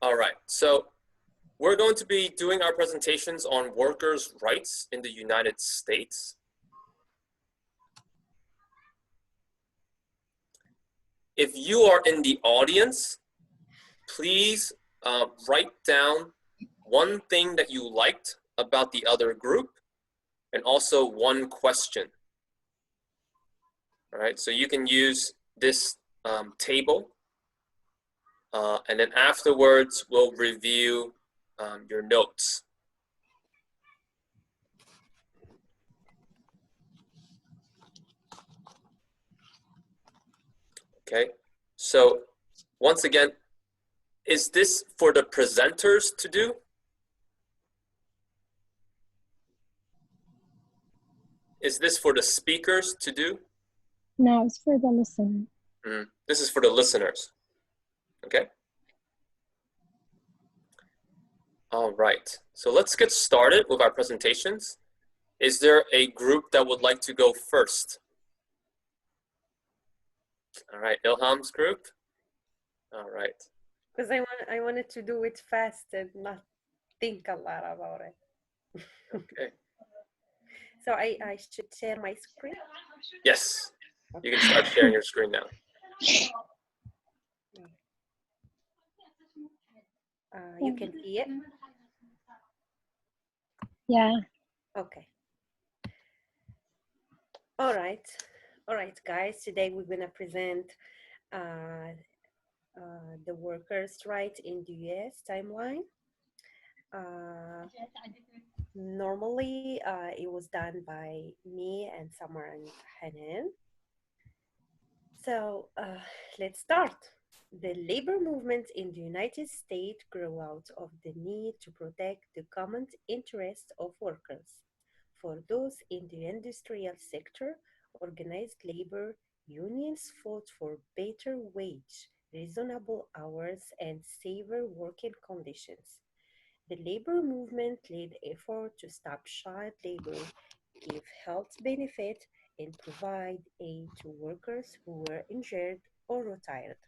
All right, so we're going to be doing our presentations on workers' rights in the United States. If you are in the audience, please write down one thing that you liked about the other group and also one question. All right, so you can use this table and then afterwards we'll review your notes. Okay, so once again, is this for the presenters to do? Is this for the speakers to do? No, it's for the listener. This is for the listeners. Okay. All right, so let's get started with our presentations. Is there a group that would like to go first? All right, Ilham's group. All right. Because I wanted to do it fast and not think a lot about it. Okay. So I should share my screen? Yes, you can start sharing your screen now. You can see it? Yeah. Okay. All right, guys. Today we're gonna present the workers' rights in the U.S. timeline. Normally, it was done by me and Samar and Hanan. So let's start. The labor movement in the United States grew out of the need to protect the common interests of workers. For those in the industrial sector, organized labor unions fought for better wage, reasonable hours, and safer working conditions. The labor movement led effort to stop child labor, give health benefit, and provide aid to workers who were injured or retired.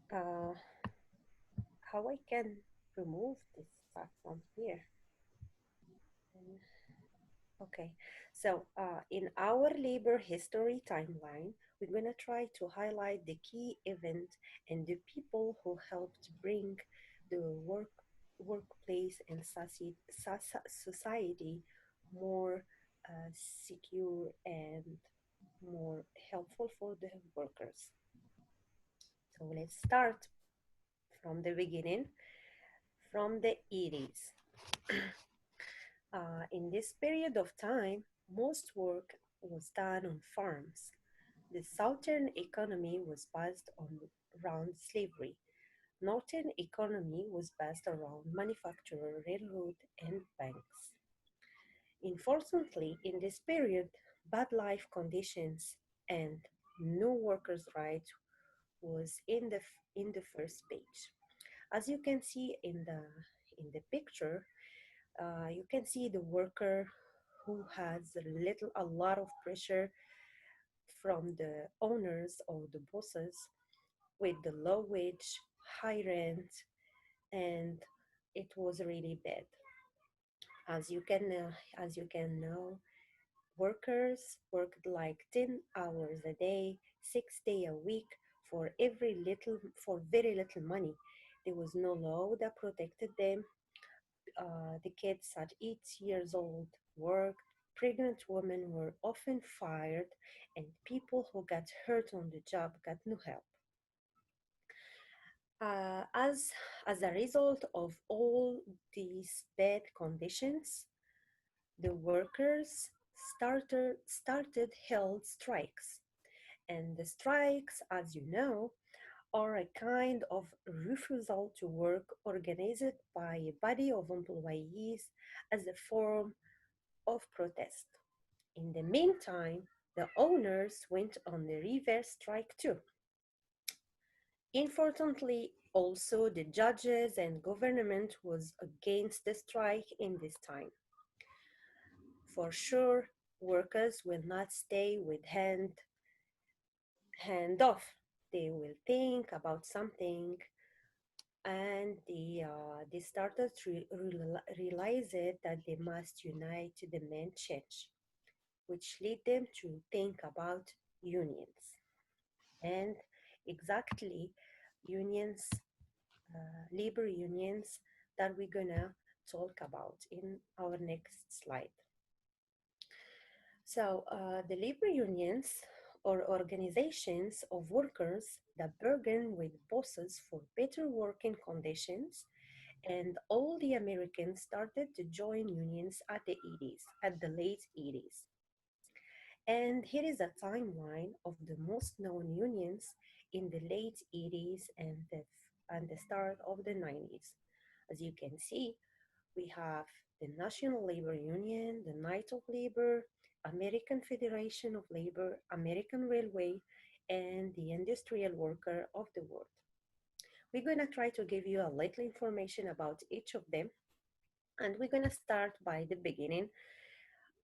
How I can remove this stuff from here? Okay, so in our labor history timeline, we're going to try to highlight the key event and the people who helped bring the workplace and society more secure and more helpful for the workers. So let's start from the beginning, from the 80s. In this period of time, most work was done on farms. The southern economy was based around slavery. Northern economy was based around manufacture, railroad, and banks. Unfortunately, in this period, bad life conditions and no workers' rights was in the first page. As you can see in the picture, you can see the worker who has a lot of pressure from the owners or the bosses with the low wage, high rent, and it was really bad. As you can know, workers worked like 10 hours a day, 6 days a week for very little money. There was no law that protected them. The kids at 8 years old worked. Pregnant women were often fired, and people who got hurt on the job got no help. Uh, as, as a result of all these bad conditions, the workers started held strikes. And the strikes, as you know, are a kind of refusal to work organized by a body of employees as a form of protest. In the meantime, the owners went on the reverse strike too. Unfortunately, also the judges and government was against the strike in this time. For sure, workers will not stay with hand off. They will think about something and they started to realize it that they must unite to demand change, which led them to think about unions. And exactly, unions, labor unions, that we're gonna talk about in our next slide. So, the labor unions or organizations of workers that bargain with bosses for better working conditions, and all the Americans started to join unions at the late 80s. And here is a timeline of the most known unions in the late 80s and the start of the 90s. As you can see, we have the National Labor Union, the Night of Labor, American Federation of Labor, American Railway, and the Industrial Worker of the World. We're going to try to give you a little information about each of them, and we're going to start by the beginning,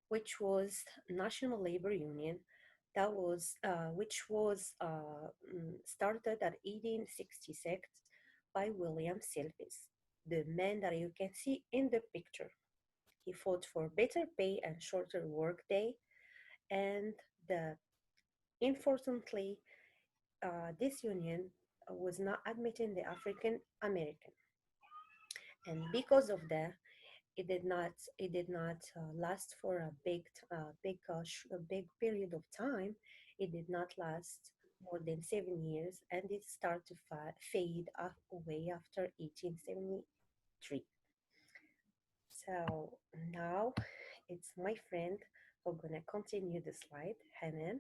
which was National Labor Union, which was started at 1866 by William Silvis, the man that you can see in the picture. He fought for better pay and shorter workday, and unfortunately, this union was not admitting the African American, and because of that, it did not last for a big period of time. It did not last more than 7 years, and it started to fade away after 1873. So now it's my friend who's gonna continue the slide, Hanan.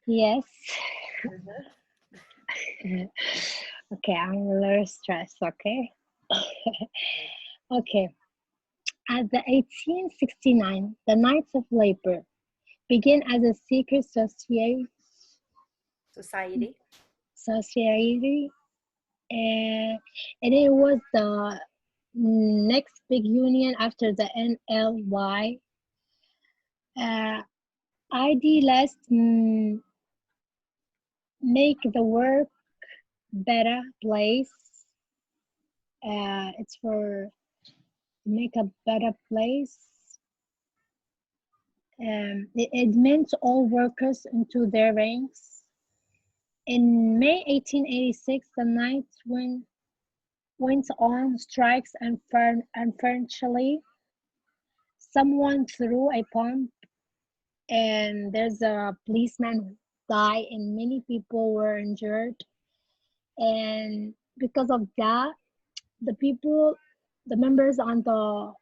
Yes. Uh-huh. Okay, I'm a little stressed, okay? Okay. At the 1869, the Knights of Labor began as a secret Society. society, and it was the next big union after the NLY. ID last make the work better place. It's for make a better place. It meant all workers into their ranks. In May 1886, the Knights went on strikes, and unfortunately, someone threw a bomb, and there's a policeman who died, and many people were injured. And because of that, the members on the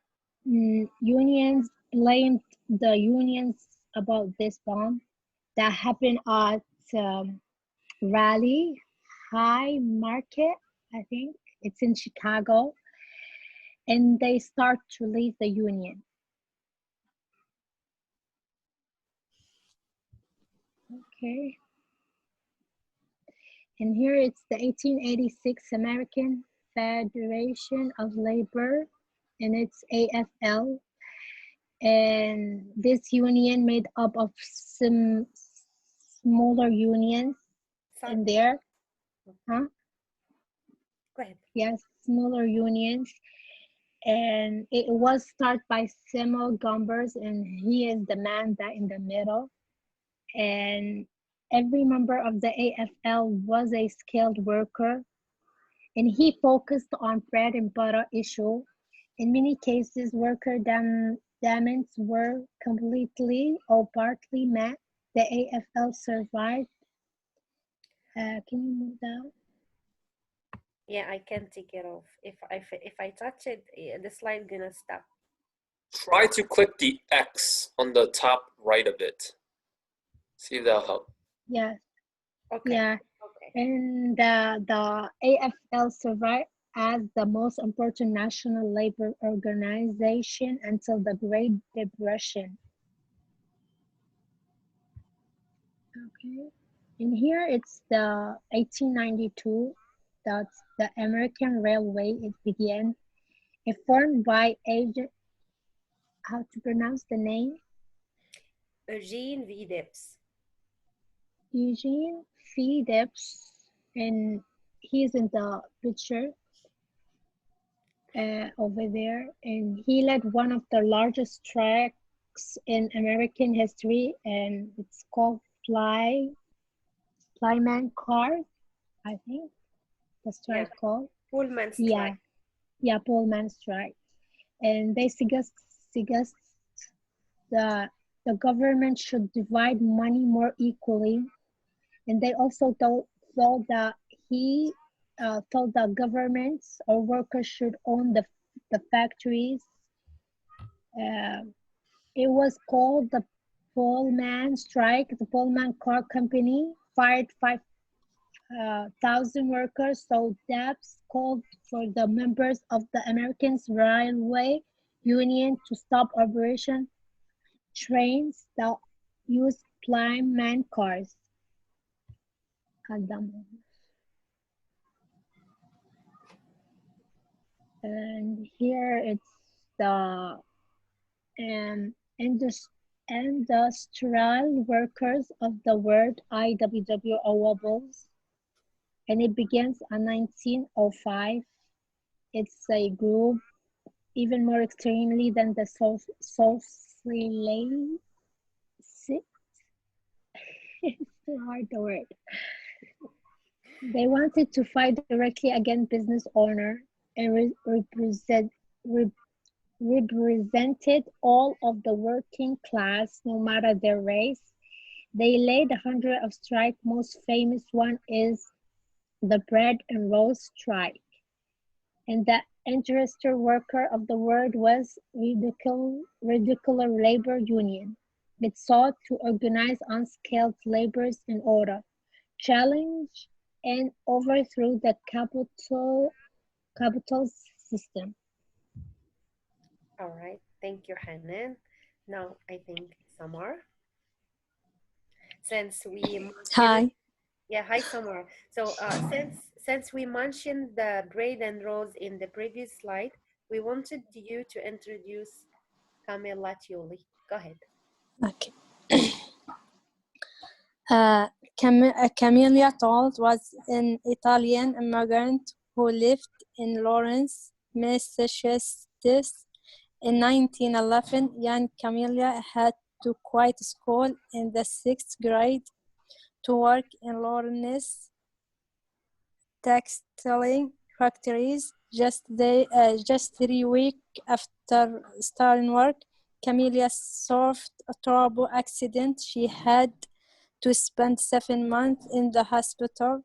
unions blamed the unions about this bomb that happened at Raleigh High Market, I think it's in Chicago, and they start to leave the union. Okay. And here it's the 1886 American Federation of Labor, and it's AFL. And this union made up of some smaller unions in there. Huh? Go ahead. Yes, smaller unions. And it was started by Samuel Gombers, and he is the man that in the middle. And every member of the AFL was a skilled worker, and he focused on bread and butter issue. In many cases, worker demands were completely or partly met. The AFL survived. Can you move down? Yeah, I can take it off. If I touch it, the slide gonna stop. Try to click the X on the top right of it. See if that'll help. Yes. Okay. Yeah. Okay. And the AFL survived as the most important national labor organization until the Great Depression. Okay. And here it's the 1892, that's the American Railway. It began. It formed by agent, how to pronounce the name? Eugene V. Debs. Eugene see Debs, and he's in the picture over there, and he led one of the largest strikes in American history, and it's called Flyman Cars, I think the strike Yeah. called. Pullman Yeah, strike. yeah, Pullman strike. And they suggest the government should divide money more equally. And they also thought that he thought that governments or workers should own the factories. Uh, it was called the Pullman strike. The Pullman car company fired 5,000 workers, so Debs called for the members of the American Railway Union to stop operation trains that use Pullman cars. And here it's the industrial workers of the world, IWW awards, and it begins in 1905. It's a group even more extremely than the socialists. It's too hard to word. They wanted to fight directly against business owner and represented all of the working class, no matter their race. They laid a hundred of strike. Most famous one is the bread and roll strike. And the interested worker of the world was ridiculous labor union. It sought to organize unskilled laborers in order challenge and overthrow the capital system. All right. Thank you, Hanan. Now, I think Samar. Since we Hi. Yeah, hi, Samar. So since we mentioned the bread and rolls in the previous slide, we wanted you to introduce Camilla Tioli. Go ahead. Okay. Camilla Told was an Italian immigrant who lived in Lawrence, Massachusetts. In 1911, young Camilla had to quit school in the 6th grade to work in Lawrence textile factories. Just 3 weeks after starting work, Camilla suffered a terrible accident. She had to spend 7 months in the hospital.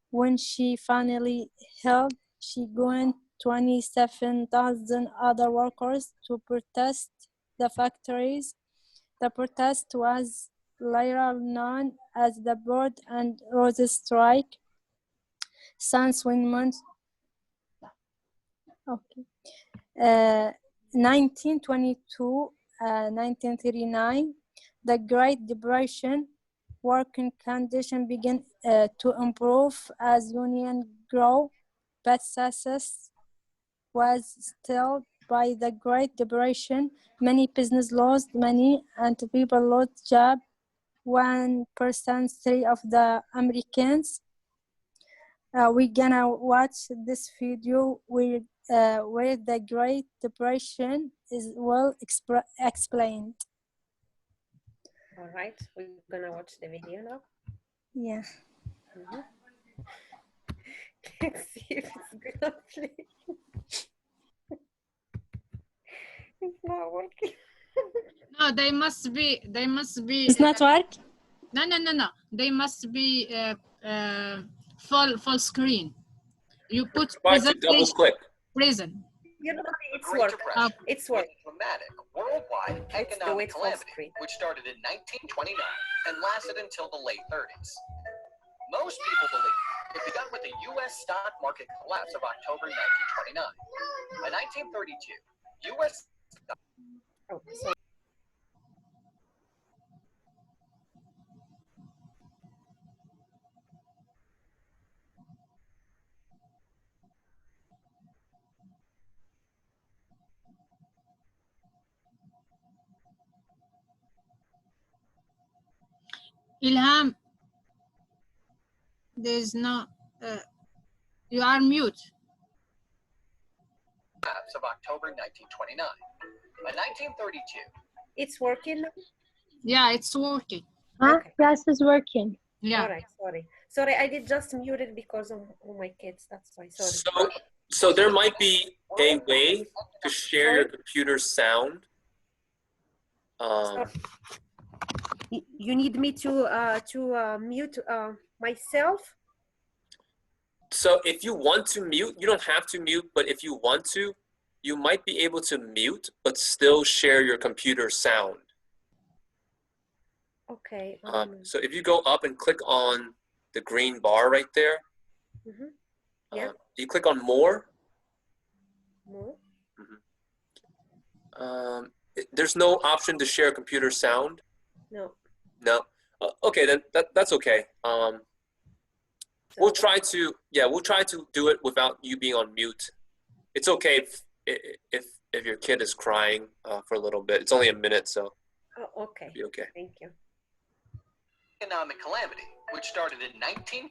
When she finally healed, she joined 27,000 other workers to protest the factories. The protest was later known as the Bread and Roses Strike. Since 1922, 1939, the Great Depression, working conditions began to improve as unions grew, but success was stalled by the Great Depression. Many businesses lost money and people lost jobs. 1% of the Americans. We're gonna watch this video where the Great Depression is well explained. All right, we're gonna watch the video now. Yeah. Let's see if it's gonna play. It's not working. No, they must be. It's not work? No. They must be full screen. You put Try to double click. prison. You know, it's work. It's work. Dramatic worldwide economic calamity, which started in 1929 and lasted until the late 30s. Most people believe it began with the U.S. stock market collapse of October 1929. By 1932, U.S. Ilham, There's no. You are mute. Collapse of October 1929. By 1932, It's working now? Yeah, it's working. Huh? Okay. Yes, it's working. Yeah. All right, sorry. Sorry, I did just mute it because of my kids. That's why, sorry. So there might be a way to share your Sorry? computer's sound. Sorry. You need me to mute myself? So if you want to mute, you don't have to mute, but if you want to, you might be able to mute, but still share your computer sound. Okay. So if you go up and click on the green bar right there, Yeah. you click on more. More? There's no option to share computer sound. No. No. Okay, then that's okay. We'll try to do it without you being on mute. It's okay if your kid is crying for a little bit. It's only a minute, so Oh, okay. it'll be okay. Thank you. economic calamity, which started in Okay,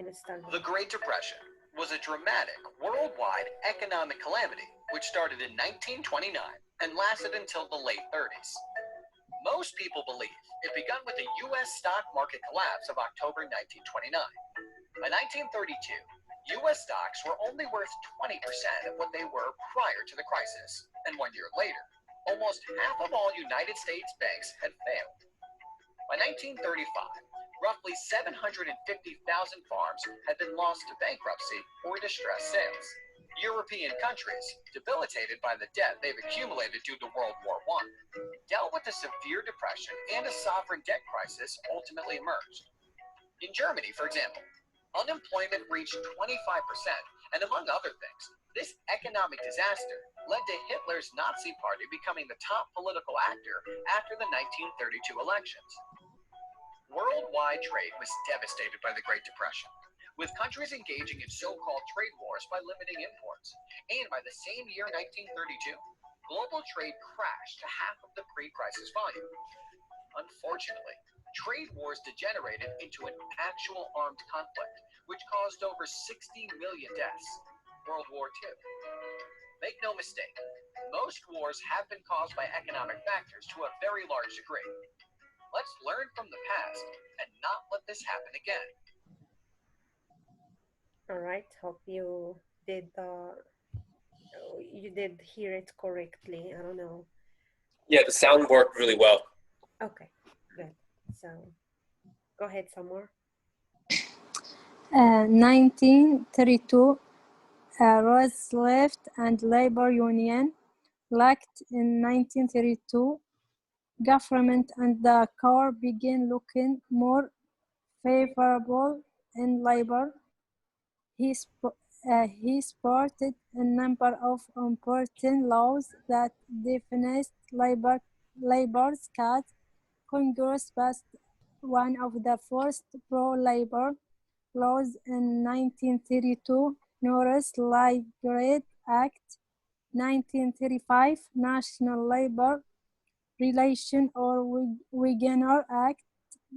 let's start. The Great Depression was a dramatic worldwide economic calamity which started in 1929 and lasted until the late 30s. Most people believe it began with the U.S. stock market collapse of October 1929. By 1932, U.S. stocks were only worth 20% of what they were prior to the crisis, and 1 year later, almost half of all United States banks had failed. By 1935, roughly 750,000 farms had been lost to bankruptcy or distressed sales. European countries, debilitated by the debt they've accumulated due to World War I, dealt with a severe depression and a sovereign debt crisis ultimately emerged. In Germany, for example, unemployment reached 25%, and among other things, this economic disaster led to Hitler's Nazi Party becoming the top political actor after the 1932 elections. Worldwide trade was devastated by the Great Depression, with countries engaging in so-called trade wars by limiting imports. And by the same year, 1932, global trade crashed to half of the pre-crisis volume. Unfortunately, trade wars degenerated into an actual armed conflict, which caused over 60 million deaths. World War II. Make no mistake, most wars have been caused by economic factors to a very large degree. Let's learn from the past and not let this happen again. All right. Hope you did hear it correctly. I don't know. Yeah, the sound worked really well. Okay, good. So go ahead, some more. 1932, Rhodes left and labor union lacked in 1932. Government and the core began looking more favorable in labor. He supported a number of important laws that defined labor's cuts. Congress passed one of the first pro-labor laws in 1932, Norris Liggett Act. 1935, National Labor Relation or Wagner Act,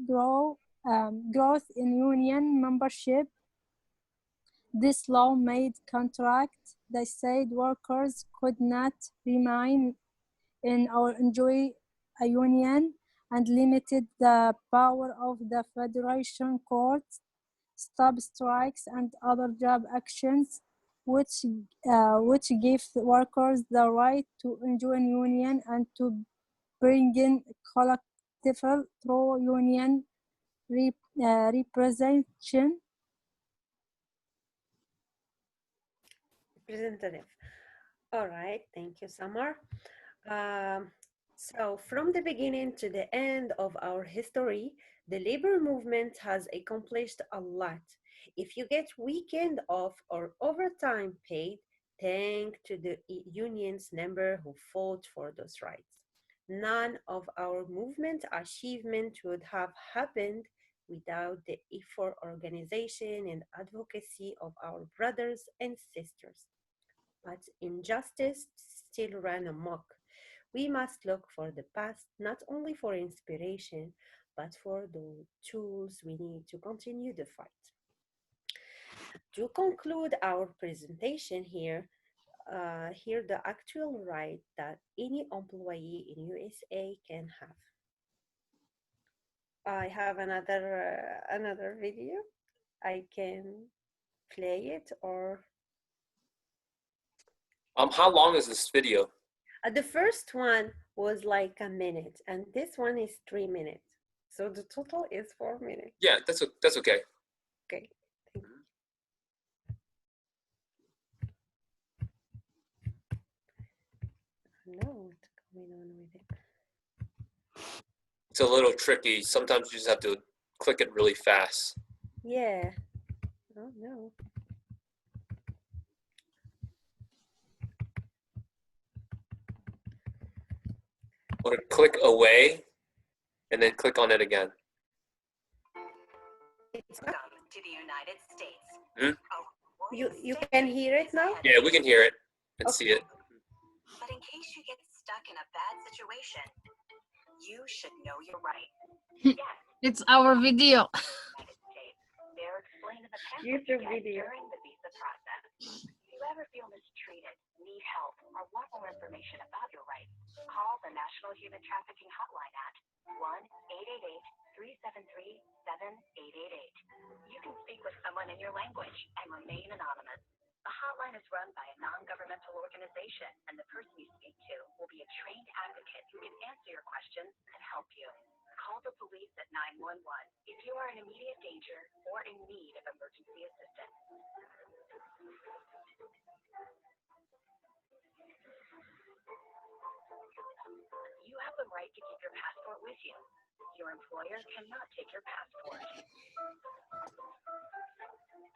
growth in union membership. This law made contracts that said workers could not remain in or enjoy a union and limited the power of the Federation Courts, stop strikes and other job actions, which gave workers the right to join union and to bring in collective through union representation. Representative. All right, thank you, Samar. So from the beginning to the end of our history, the labor movement has accomplished a lot. If you get weekend off or overtime paid, thank to the union's member who fought for those rights. None of our movement achievement would have happened without the effort, organization, and advocacy of our brothers and sisters. But injustice still ran amok. We must look for the past not only for inspiration, but for the tools we need to continue the fight. To conclude our presentation here, here the actual right that any employee in USA can have. I have another video. I can play it, or How long is this video? the first one was like a minute, and this one is 3 minutes. So the total is 4 minutes. Yeah, that's okay. Okay. Thank you. I don't know what's going on with it. It's a little tricky. Sometimes you just have to click it really fast. Yeah. Oh no. Or click away and then click on it again. Welcome to the United States. Hmm? You can hear it now? Yeah, we can hear it and see it. But in case you get stuck in a bad situation, you should know your right. Yes, It's our video. United States. They're explained in the pamphlet YouTube you get video. during the visa process. If you ever feel mistreated, need help, or want more information about your rights, call the National Human Trafficking Hotline at 1-888-373-7888. You can speak with someone in your language and remain anonymous. The hotline is run by a non-governmental organization, and the person you speak to will be a trained advocate who can answer your questions and help you. Call the police at 911 if you are in immediate danger or in need of emergency assistance. You have the right to keep your passport with you. Your employer cannot take your passport.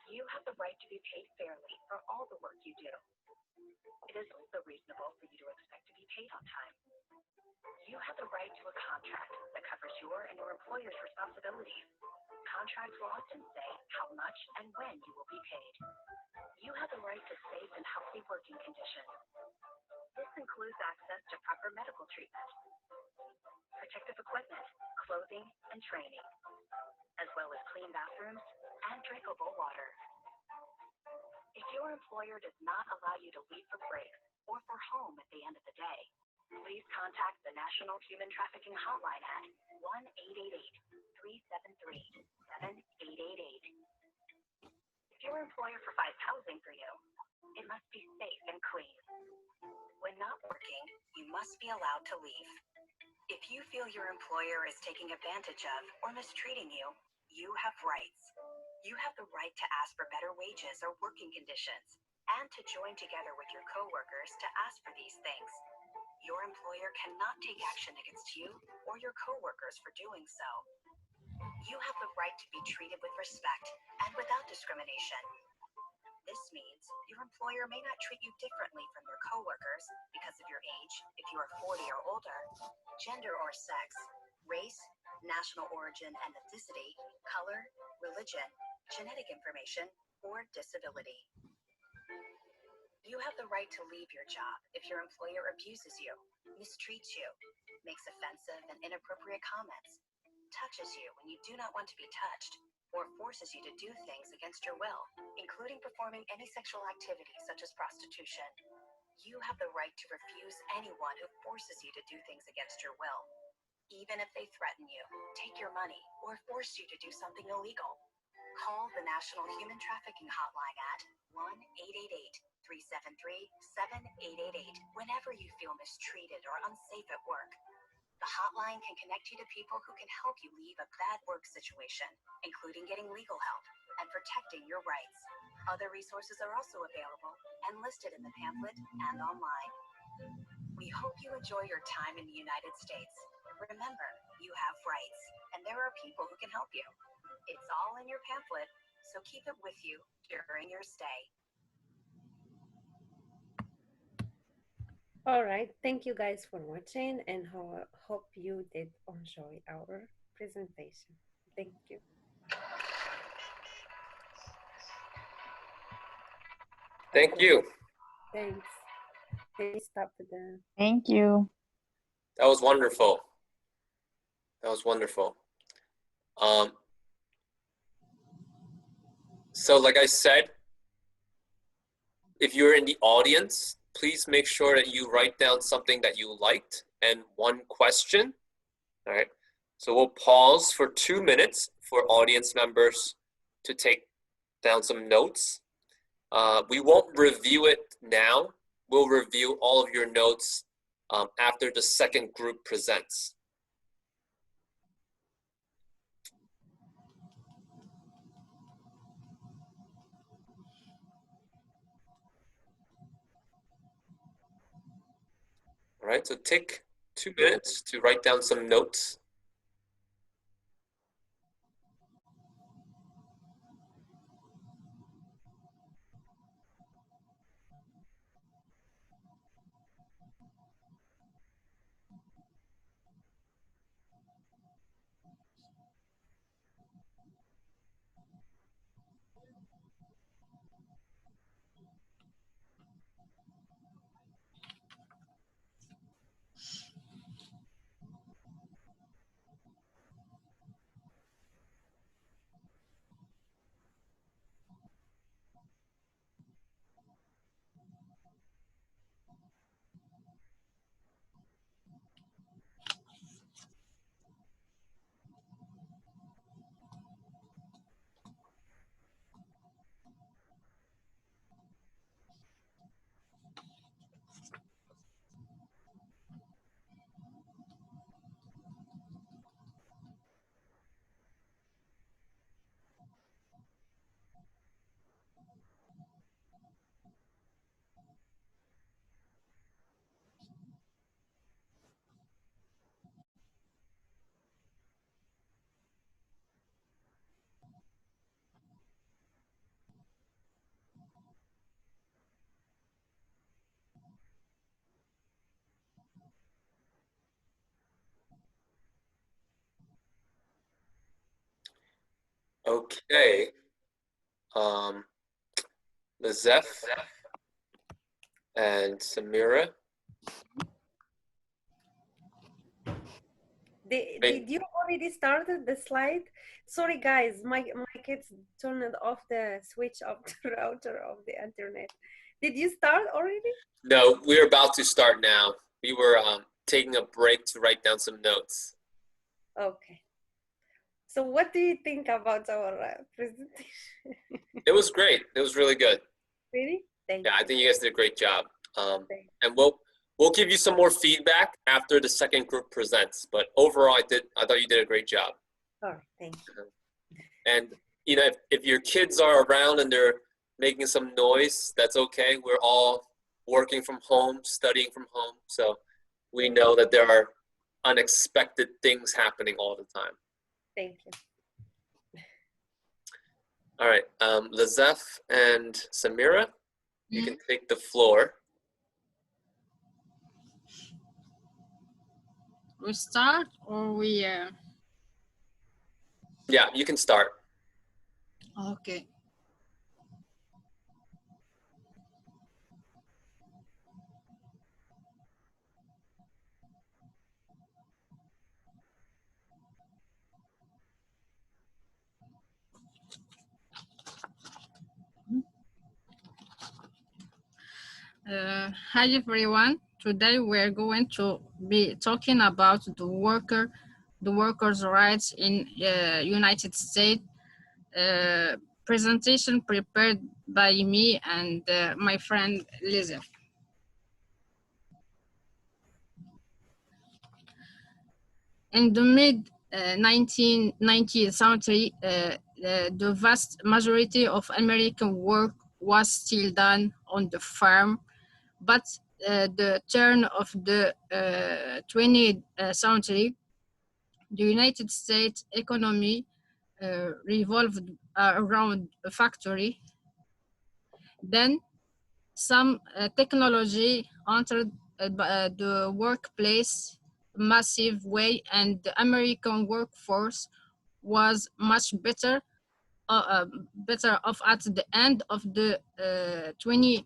You have the right to be paid fairly for all the work you do. It is also reasonable for you to expect to be paid on time. You have the right to a contract that covers your and your employer's responsibilities. Contracts will often say how much and when you will be paid. You have the right to safe and healthy working conditions. This includes access to proper medical treatment, protective equipment, clothing, and training, as well as clean bathrooms and drinkable water. If your employer does not allow you to leave for breaks or for home at the end of the day, please contact the National Human Trafficking Hotline at 1-888-373-7888. If your employer provides housing for you, it must be safe and clean. When not working, you must be allowed to leave. If you feel your employer is taking advantage of or mistreating you, you have rights. You have the right to ask for better wages or working conditions, and to join together with your coworkers to ask for these things. Your employer cannot take action against you or your coworkers for doing so. You have the right to be treated with respect and without discrimination. This means your employer may not treat you differently from your coworkers because of your age, if you are 40 or older, gender or sex, race, national origin and ethnicity, color, religion, genetic information, or disability. You have the right to leave your job if your employer abuses you, mistreats you, makes offensive and inappropriate comments, touches you when you do not want to be touched, or forces you to do things against your will, including performing any sexual activity such as prostitution. You have the right to refuse anyone who forces you to do things against your will, even if they threaten you, take your money, or force you to do something illegal. Call the National Human Trafficking Hotline at 1-888-373-7888 whenever you feel mistreated or unsafe at work. The hotline can connect you to people who can help you leave a bad work situation, including getting legal help and protecting your rights. Other resources are also available and listed in the pamphlet and online. We hope you enjoy your time in the United States. Remember, you have rights, and there are people who can help you. It's all in your pamphlet, so keep it with you during your stay. All right, thank you guys for watching, and hope you did enjoy our presentation. Thank you. Thank you. Thanks. Can you stop the... Thank you. That was wonderful. That was wonderful. So like I said, if you're in the audience, please make sure that you write down something that you liked and one question. All right. So we'll pause for 2 minutes for audience members to take down some notes. We won't review it now. We'll review all of your notes after the second group presents. All right, so take 2 minutes to write down some notes. Okay. Lizeth and Samira. Did you already started the slide? Sorry guys, my kids turned off the switch of the router of the internet. Did you start already? No, we're about to start now. We were taking a break to write down some notes. Okay. So what do you think about our presentation? It was great. It was really good. Really? Thank you. I think you guys did a great job. And we'll give you some more feedback after the second group presents. But overall, I thought you did a great job. All right, thank you. And you know, if your kids are around and they're making some noise, that's okay. We're all working from home, studying from home, so we know that there are unexpected things happening all the time. Thank you. All right, Lizeth and Samira, you can take the floor. We start or we... Yeah, you can start. Okay. Hi everyone. Today we're going to be talking about the workers' rights in United States. Presentation prepared by me and my friend Lizeth. In the mid 19th century, the vast majority of American work was still done on the farm, but the turn of the 20th century, the United States economy revolved around a factory. Then some technology entered the workplace massive way, and the American workforce was much better off at the end of the 20th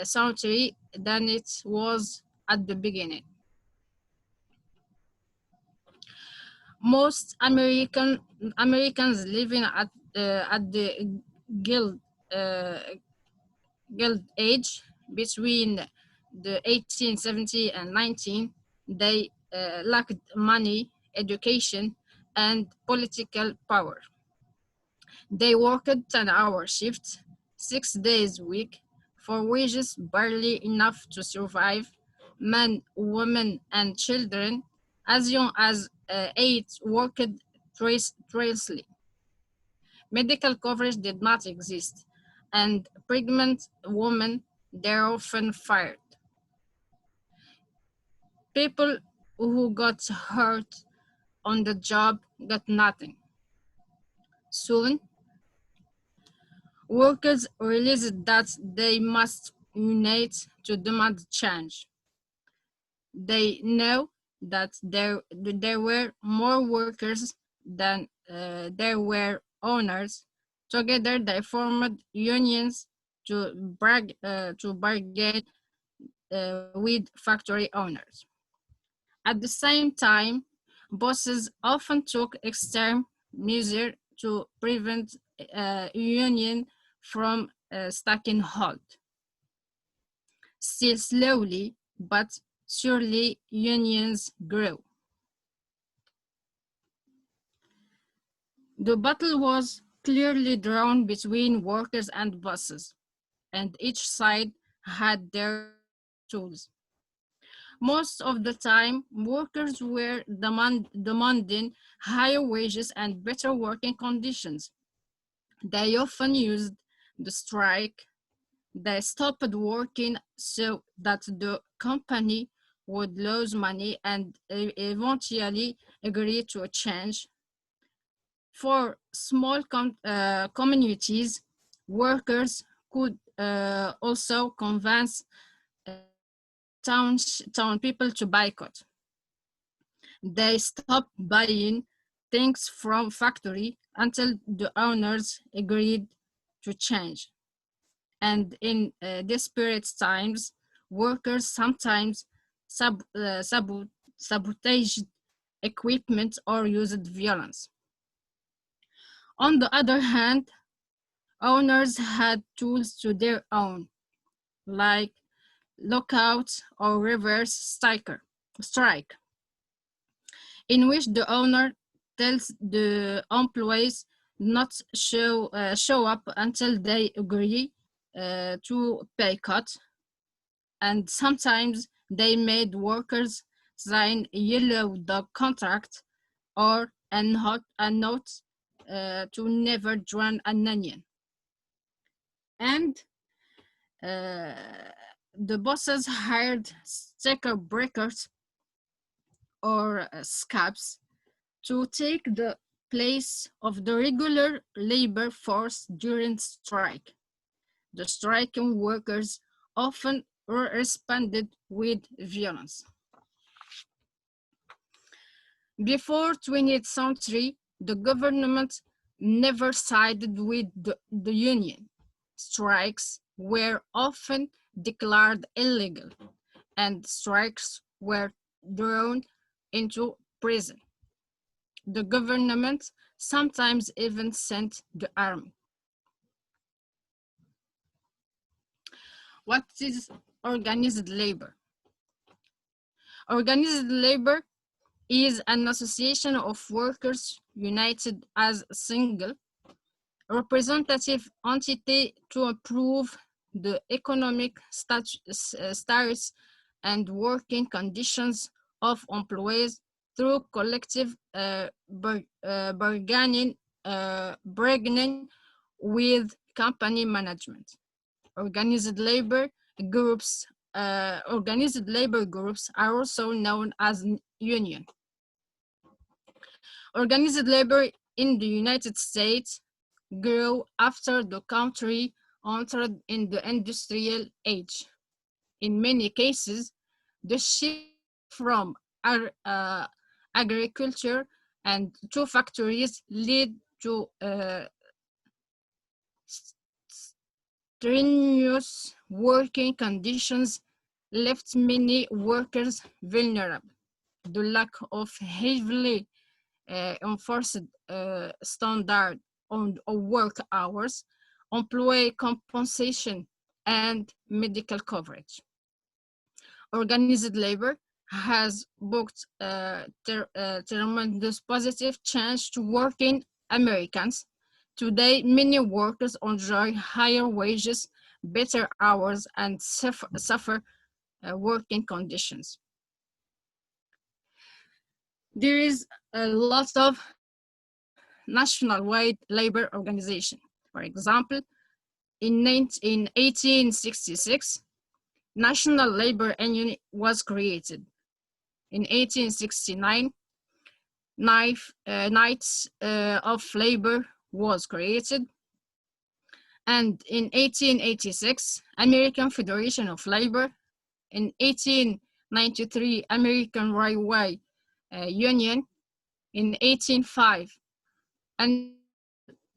century than it was at the beginning. Most Americans living at the guild uh, guild age between the 1870 and 19, they lacked money, education, and political power. They worked 10-hour shifts, 6 days a week, for wages barely enough to survive. Men, women, and children, as young as 8, worked tirelessly. Medical coverage did not exist, and pregnant women were often fired. People who got hurt on the job got nothing. Soon, workers realized that they must unite to demand change. They know that there were more workers than there were owners. Together, they formed unions to bargain with factory owners. At the same time, bosses often took extreme measures to prevent union from taking hold. Still slowly, but surely unions grew. The battle was clearly drawn between workers and bosses, and each side had their tools. Most of the time, workers were demanding higher wages and better working conditions. They often used the strike. They stopped working so that the company would lose money and eventually agree to a change. For small communities, workers could also convince town people to boycott. They stopped buying things from factory until the owners agreed to change. And in desperate times, workers sometimes sabotaged equipment or used violence. On the other hand, owners had tools to their own, like lockout or reverse strike, in which the owner tells the employees not show up until they agree to pay cut, and sometimes they made workers sign a yellow dog contract or a note to never join a union. And the bosses hired sticker breakers or scabs to take the place of the regular labor force during strike. The striking workers often responded with violence. Before 20th century, the government never sided with the union. Strikes were often declared illegal, and strikes were thrown into prison. The government sometimes even sent the army. What is organized labor? Organized labor is an association of workers united as a single representative entity to improve the economic status and working conditions of employees through collective bargaining with company management. Organized labor groups are also known as union. Organized labor in the United States grew after the country entered in the industrial age. In many cases, the shift from agriculture and to factories led to strenuous working conditions left many workers vulnerable. The lack of heavily enforced standard on work hours, employee compensation, and medical coverage. Organized labor has booked tremendous positive change to working Americans. Today, many workers enjoy higher wages, better hours, and suffer working conditions. There is a lot of national-wide labor organization. For example, in 1866, National Labor Union was created. In 1869, Knights of Labor was created. And in 1886, American Federation of Labor. In 1893, American Railway Union. In 1805,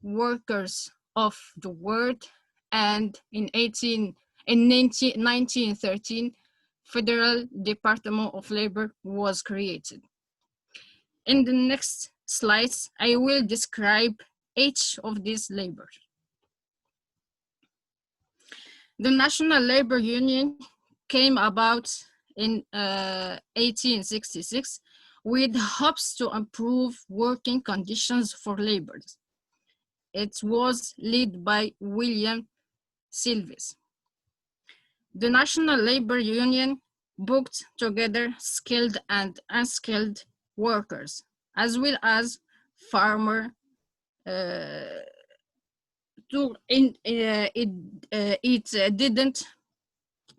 Workers of the World, and in 1913, Federal Department of Labor was created. In the next slides, I will describe each of these labors. The National Labor Union came about in 1866 with hopes to improve working conditions for laborers. It was led by William Silvis. The National Labor Union booked together skilled and unskilled workers, as well as farmers. It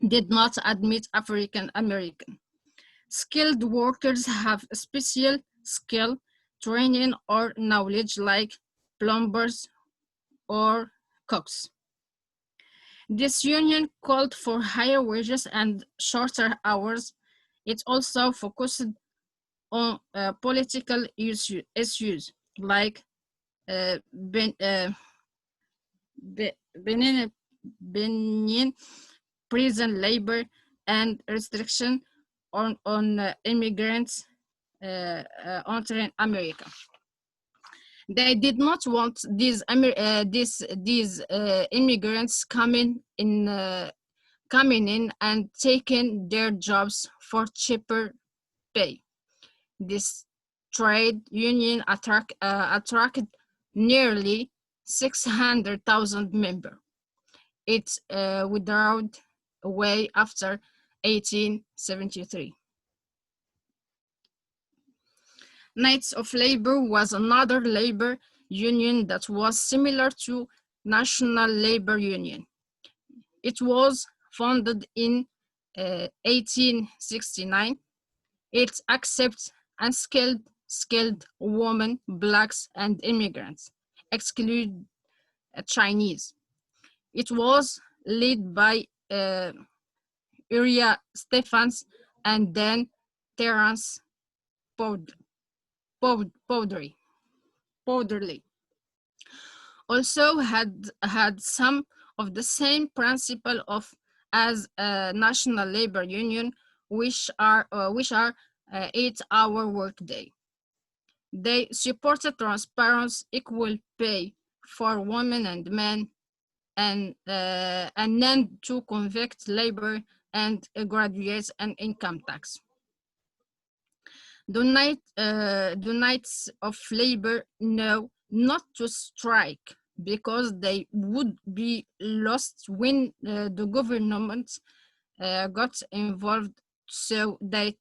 did not admit African American. Skilled workers have special skill, training, or knowledge like plumbers or cooks. This union called for higher wages and shorter hours. It also focused on political issues like Benin prison labor and restriction on immigrants entering America. They did not want these immigrants coming in and taking their jobs for cheaper pay. This trade union attracted nearly 600,000 members. It withdrew away after 1873. Knights of Labor was another labor union that was similar to National Labor Union. It was founded in 1869. It accepts unskilled, skilled women, blacks, and immigrants, exclude Chinese. It was led by Uriah Stephens and then Terence Powderly. Also had some of the same principle as a National Labor Union, which are 8-hour workday. They supported transparent, equal pay for women and men, and then to convict labor and graduates and income tax. The Knights of Labor know not to strike because they would be lost when the government got involved, so they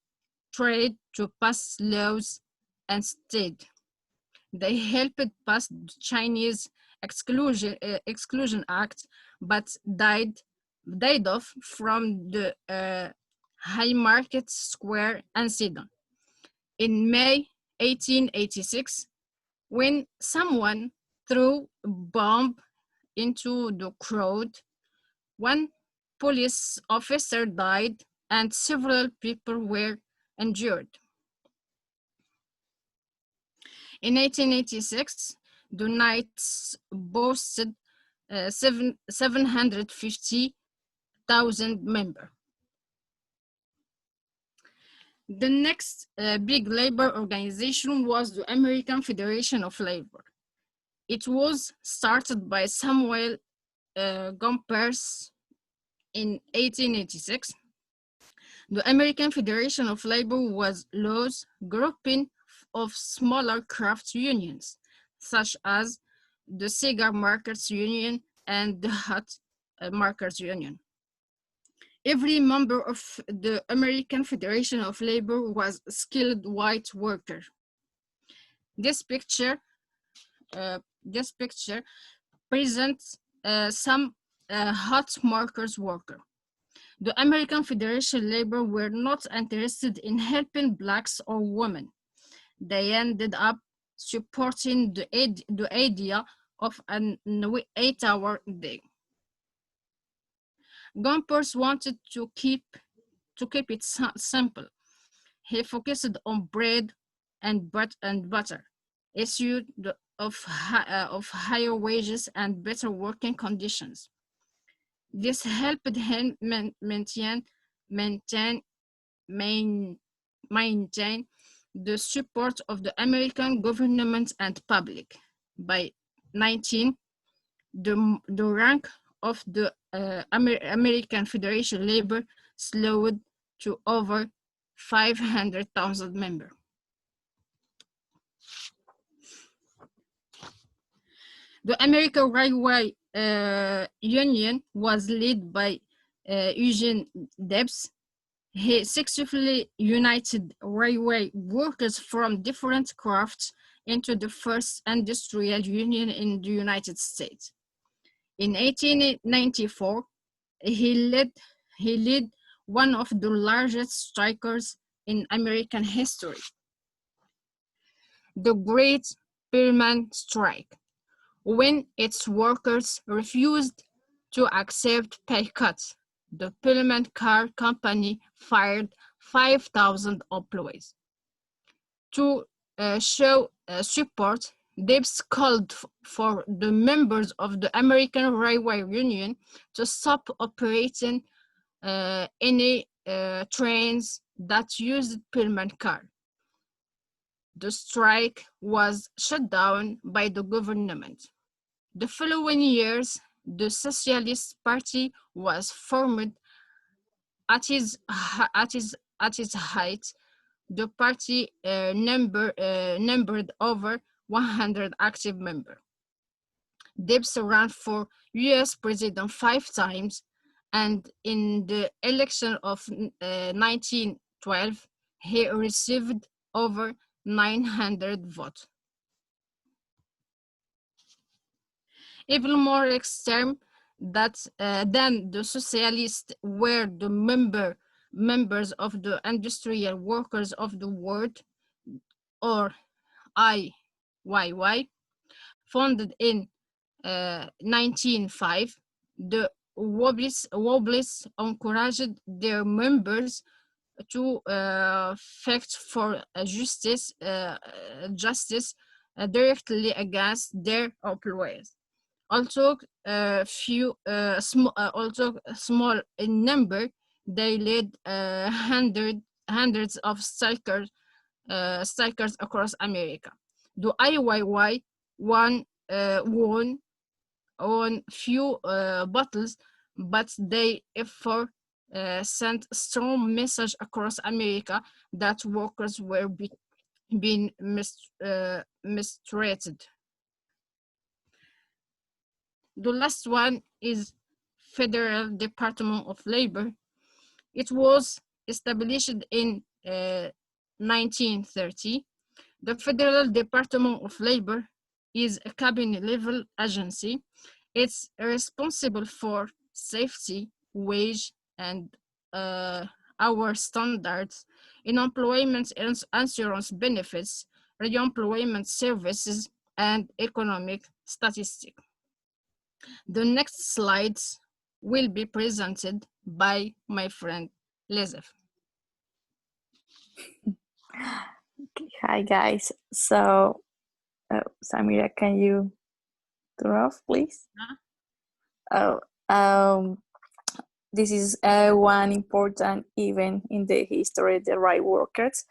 tried to pass laws instead. They helped pass the Chinese Exclusion Act, but died off from the Haymarket Square incident. In May 1886, when someone threw a bomb into the crowd, one police officer died and several people were injured. In 1886, the Knights boasted 750,000 members. The next big labor organization was the American Federation of Labor. It was started by Samuel Gompers in 1886. The American Federation of Labor was loose grouping of smaller craft unions, such as the Cigar Makers Union and the Hat Makers Union. Every member of the American Federation of Labor was a skilled white worker. This picture presents some hot markers worker. The American Federation Labor were not interested in helping blacks or women. They ended up supporting the idea of an 8-hour day. Gompers wanted to keep it simple. He focused on bread and butter, issued of higher wages and better working conditions. This helped him maintain the support of the American government and public. By 19, the rank of the American Federation Labor slowed to over 500,000 members. The American Railway Union was led by Eugene Debs. He successfully united railway workers from different crafts into the first industrial union in the United States. In 1894, he led one of the largest strikers in American history, the Great Pullman Strike, when its workers refused to accept pay cuts. The Pullman Car Company fired 5,000 employees. To show support, Debs called for the members of the American Railway Union to stop operating any trains that used Pullman car. The strike was shut down by the government. The following years, the Socialist Party was formed. At its height, the party numbered over 100 active members. Debs ran for US president 5 times, and in the election of 1912, he received over 900 votes. Even more extreme than the socialists were the members of the Industrial Workers of the World, or IYY, founded in 1905. The Wobblies encouraged their members to fight for justice directly against their employers. Although small in number, they led hundreds of strikers across America. The IYY won few battles, but they effort sent a strong message across America that workers were being mistreated. The last one is Federal Department of Labor. It was established in 1930. The Federal Department of Labor is a cabinet-level agency. It's responsible for safety, wage, and hour standards in employment insurance benefits, re-employment services, and economic statistics. The next slides will be presented by my friend Lezef. Hi guys. So, Samira, can you turn off, please? Huh? this is one important event in the history of the right workers.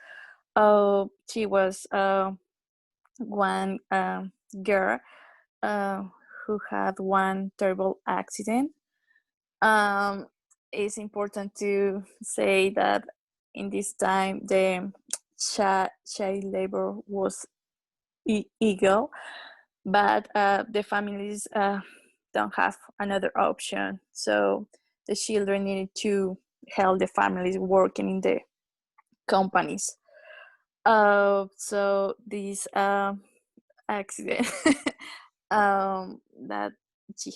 She was one girl who had one terrible accident. It's important to say that in this time the child labor was illegal, but the families don't have another option. So the children needed to help the families working in the companies. So this accident that she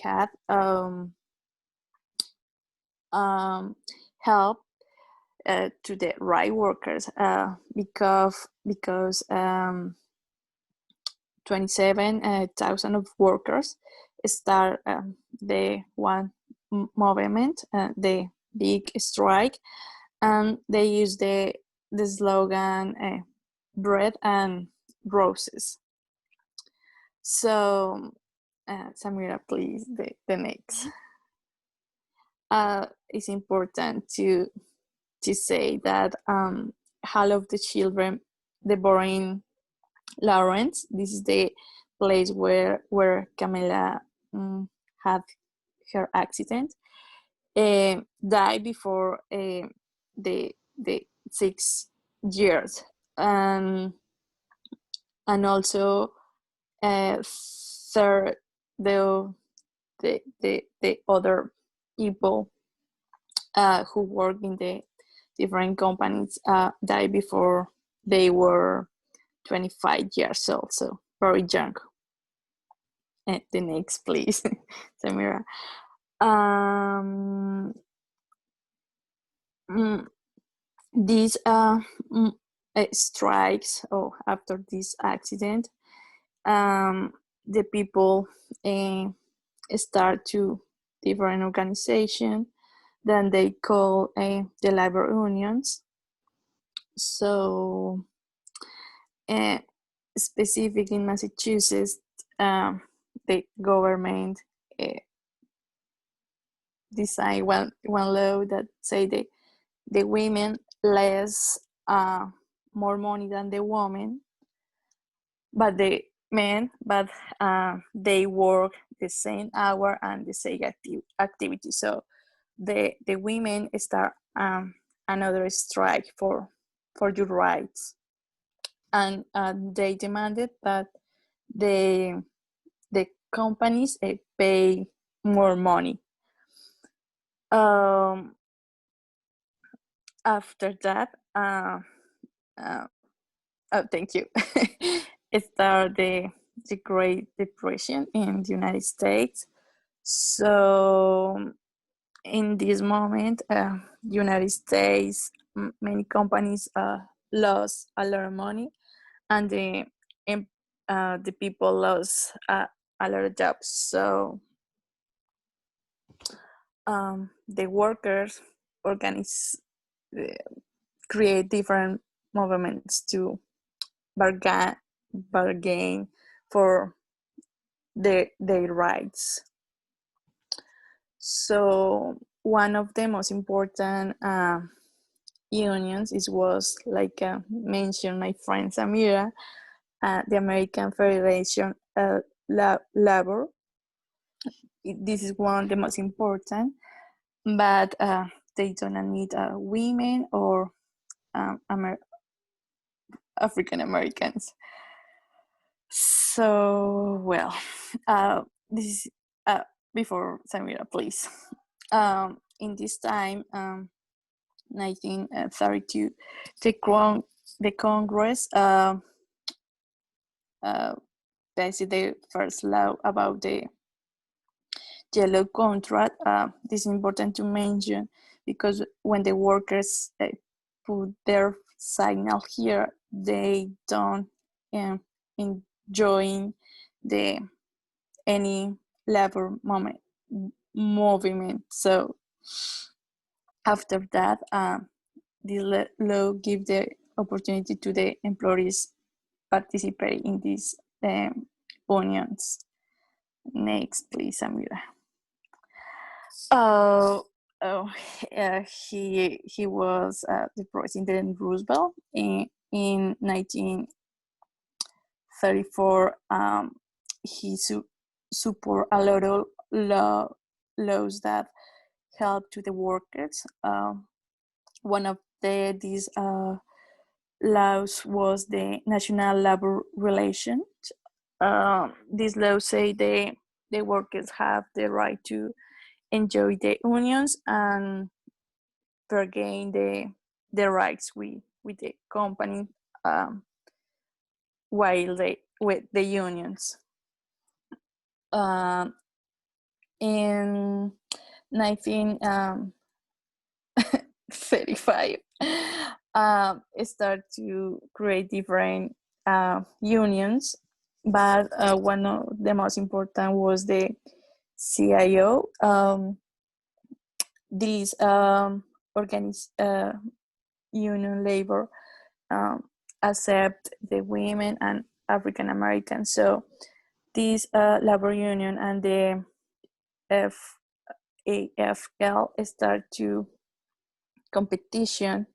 had help to the right workers because 27,000 of workers start the one movement, the big strike, and they use the slogan bread and roses. So Samira, please, the next. It's important to say that half of the children they born in Lawrence. This is the place where Camila had her accident. Died before the 6 years, and also third the other people who work in the different companies died before they were 25 years old, so very young. The next, please, Samira. These strikes, after this accident, the people start to different organization. Then they call the labor unions. So specific in Massachusetts, the government design one law that say the women less more money than the woman, but the men they work the same hour and the same activity. So the women start another strike for your rights, and they demanded that the companies pay more money. After that, thank you. It started the Great Depression in the United States. So in this moment, United States, many companies lost a lot of money, and the people lost a lot of jobs. So the workers create different movements to bargain for their rights. So one of the most important unions was, like mentioned my friend Samira, the American Federation of Labor. This is one of the most important, but they don't admit women or African Americans. So, well, this is before Samira, please. In this time, 1932, the Congress passed the first law about the yellow contract. This is important to mention because when the workers put their signal here, they don't enjoy any labor movement. So after that, the law gives the opportunity to the employees participate in these unions. Next, please, Amira. Oh, oh, he was the President Roosevelt in 1934. He support a lot of laws that help to the workers. One of these laws was the National Labor Relations. These laws say the workers have the right to enjoy the unions and bargain the rights with the company while they with the unions. In 1935, start to create different unions, but one of the most important was the CIO. These union labor accept the women and African Americans. So this labor union and the AFL start to competition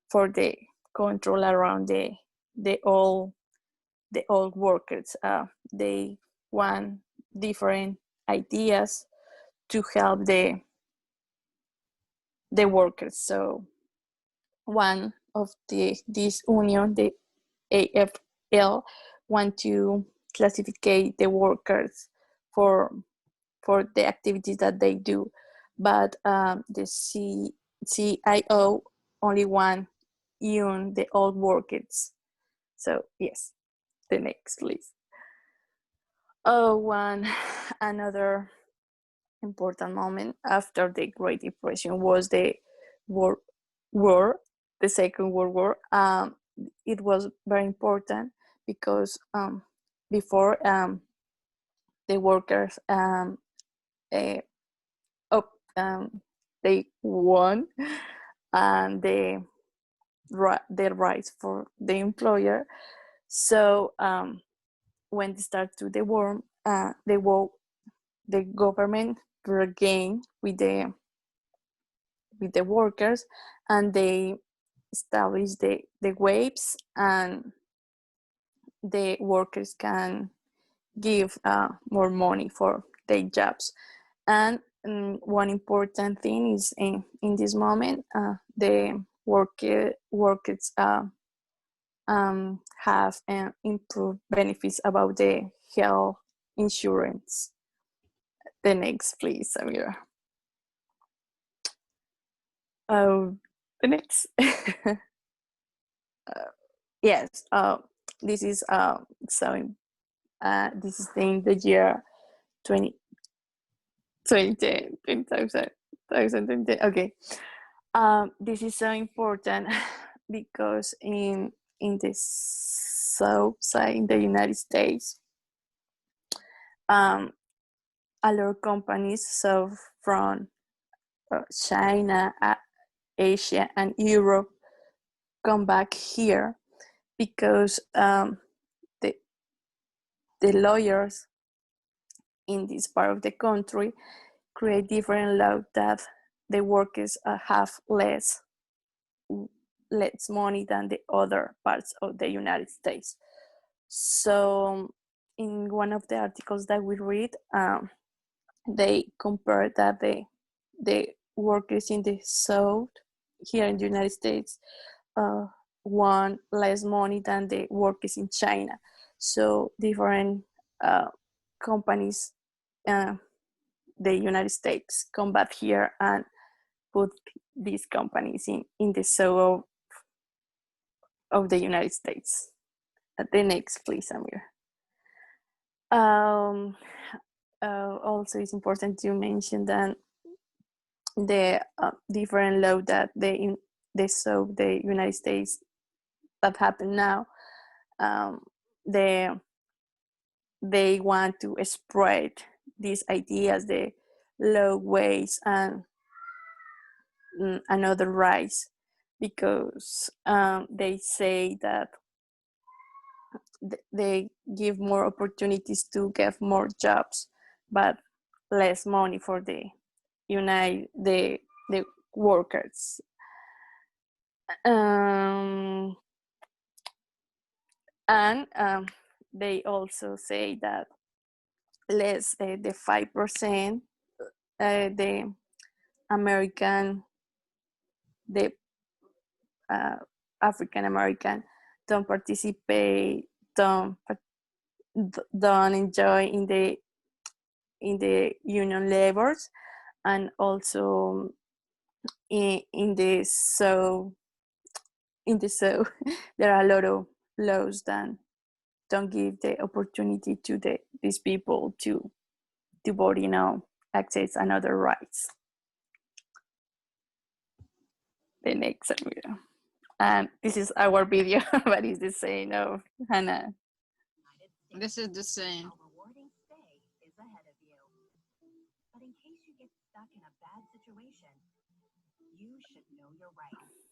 for the control around the all workers. They want different ideas to help the workers. So one of this union, the AFL, want to classify the workers for the activities that they do, but the CIO only want the old workers. So yes, the next please. Another important moment after the Great Depression was the the Second World War. It was very important because before the workers they won and their rights for the employer. So when they start to the war, the government bargained with the workers, and they established the waves, and the workers can give more money for their jobs. And one important thing is in this moment, the workers have improved benefits about the health insurance. The next, please, Samira. The next. Yes, this is so this is in the year 2010. Okay. This is so important because in the south side in the United States, a lot of companies, so from China, Asia, and Europe, come back here because the lawyers in this part of the country create different laws that the workers have less money than the other parts of the United States. So in one of the articles that we read, they compare that the workers in the South here in the United States want less money than the workers in China. So different companies, the United States, come back here and put these companies in the south of the United States. The next, please, Amir. Also, it's important to mention that the different law that the United States that happen now, they want to spread these ideas, the low wage and another rights, because they say that they give more opportunities to get more jobs, but less money for the unite the workers. And they also say that less the 5% the American, the African American don't participate, don't enjoy in the union labors, and also in the so there are a lot of laws that don't give the opportunity to these people to vote, access and other rights. The next video. And this is our video, but it's the same of Hannah. This is the same. A rewarding stay is ahead of you. But in case you get stuck in a bad situation, you should know your rights.